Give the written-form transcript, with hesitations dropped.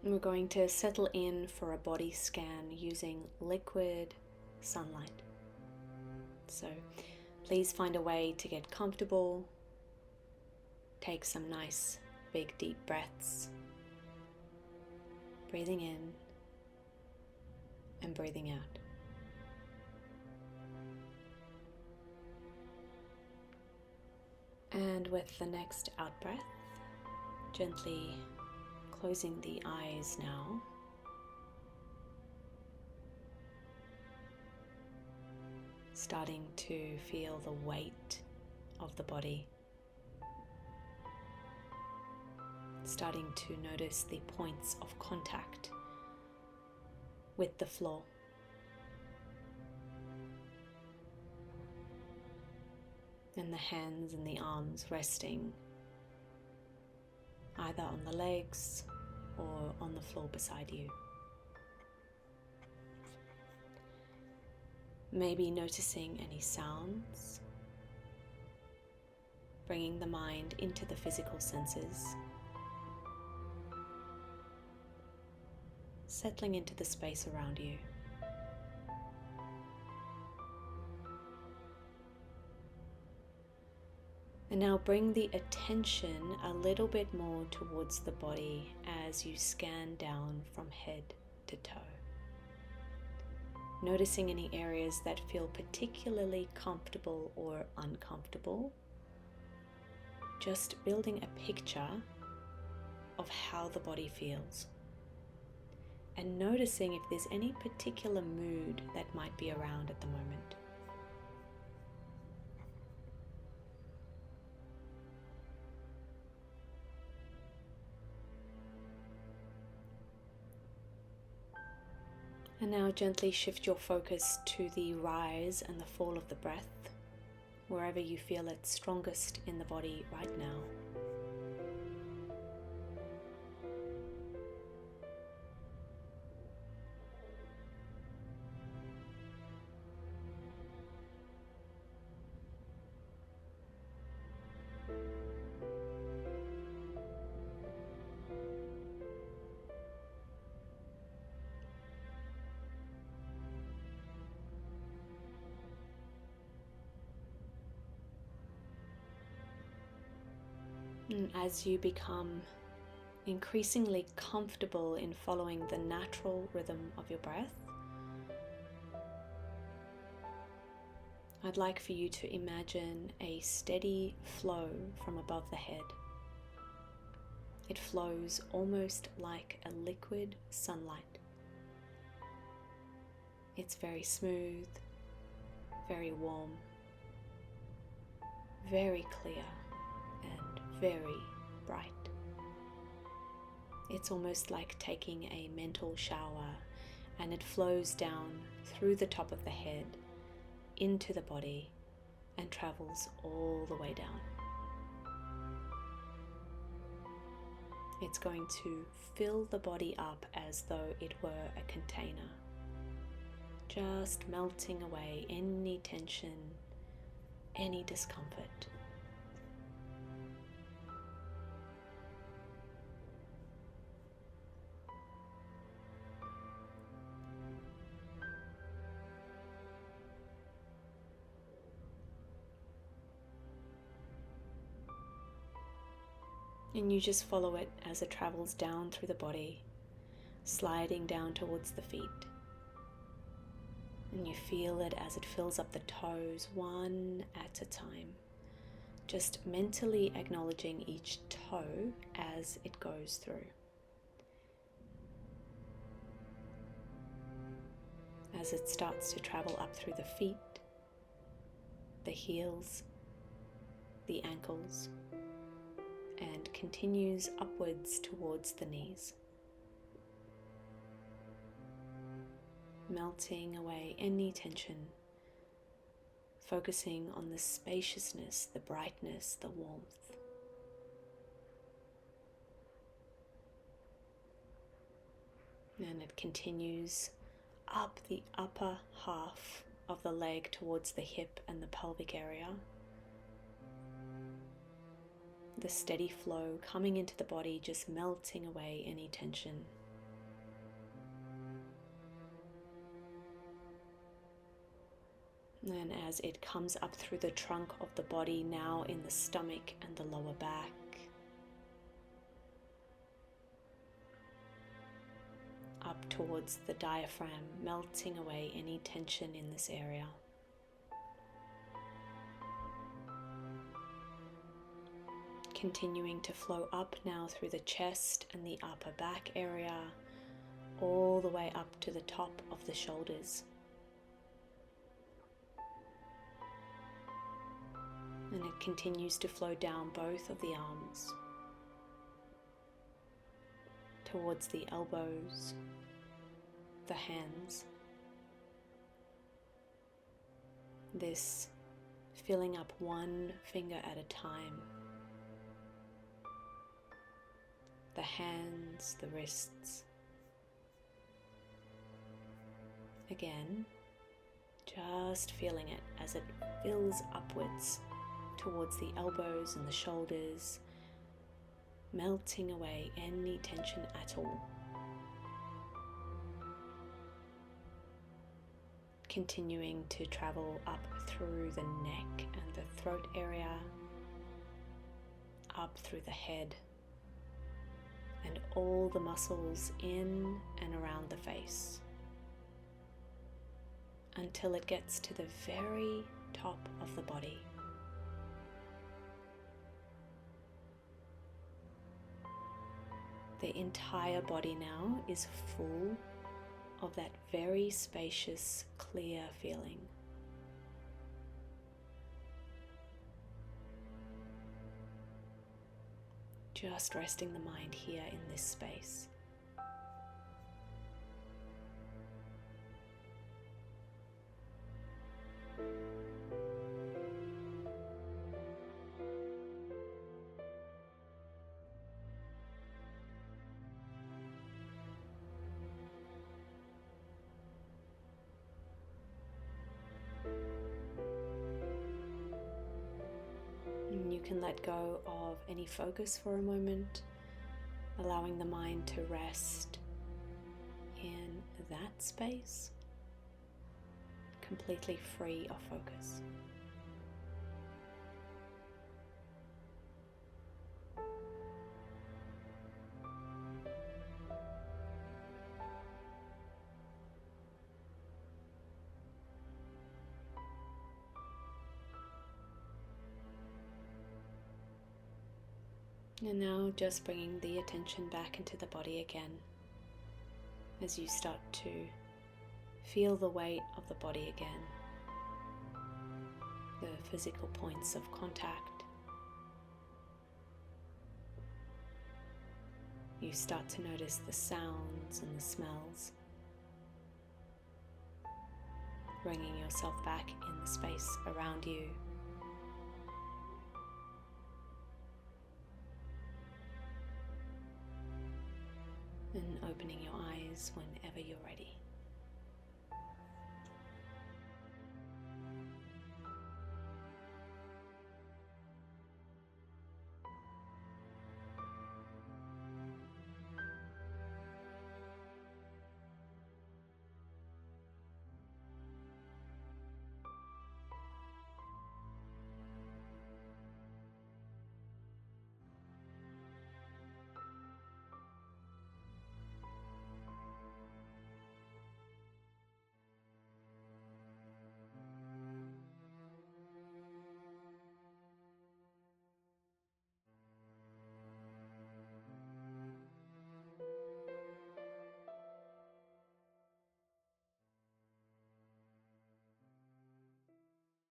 We're going to settle in for a body scan using liquid sunlight. So please find a way to get comfortable. Take some nice big deep breaths, breathing in and breathing out. And with the next out breath, gently closing the eyes now. Starting to feel the weight of the body. Starting to notice the points of contact with the floor. And the hands and the arms resting either on the legs or on the floor beside you. Maybe noticing any sounds, bringing the mind into the physical senses, settling into the space around you. And now bring the attention a little bit more towards the body as you scan down from head to toe. Noticing any areas that feel particularly comfortable or uncomfortable. Just building a picture of how the body feels. And noticing if there's any particular mood that might be around at the moment. And now gently shift your focus to the rise and the fall of the breath, wherever you feel it strongest in the body right now. And as you become increasingly comfortable in following the natural rhythm of your breath, I'd like for you to imagine a steady flow from above the head. It flows almost like a liquid sunlight. It's very smooth, very warm, very clear, and very bright. It's almost like taking a mental shower, and it flows down through the top of the head into the body and travels all the way down. It's going to fill the body up as though it were a container, just melting away any tension, any discomfort. And you just follow it as it travels down through the body, sliding down towards the feet. And you feel it as it fills up the toes one at a time, just mentally acknowledging each toe as it goes through. As it starts to travel up through the feet, the heels, the ankles, and continues upwards towards the knees, melting away any tension, focusing on the spaciousness, the brightness, the warmth. And it continues up the upper half of the leg towards the hip and the pelvic area. The steady flow coming into the body, just melting away any tension, And as it comes up through the trunk of the body, now in the stomach and the lower back, up towards the diaphragm, melting away any tension in this area. Continuing to flow up now through the chest and the upper back area, all the way up to the top of the shoulders. And it continues to flow down both of the arms, towards the elbows, the hands. This filling up one finger at a time. The hands, the wrists. Again, just feeling it as it fills upwards towards the elbows and the shoulders, melting away any tension at all. Continuing to travel up through the neck and the throat area, up through the head, and all the muscles in and around the face, until it gets to the very top of the body. The entire body now is full of that very spacious, clear feeling. Just resting the mind here in this space. And you can let go of any focus for a moment, allowing the mind to rest in that space, completely free of focus. And now just bringing the attention back into the body again, as you start to feel the weight of the body again, the physical points of contact. You start to notice the sounds and the smells, bringing yourself back in the space around you. And opening your eyes whenever you're ready.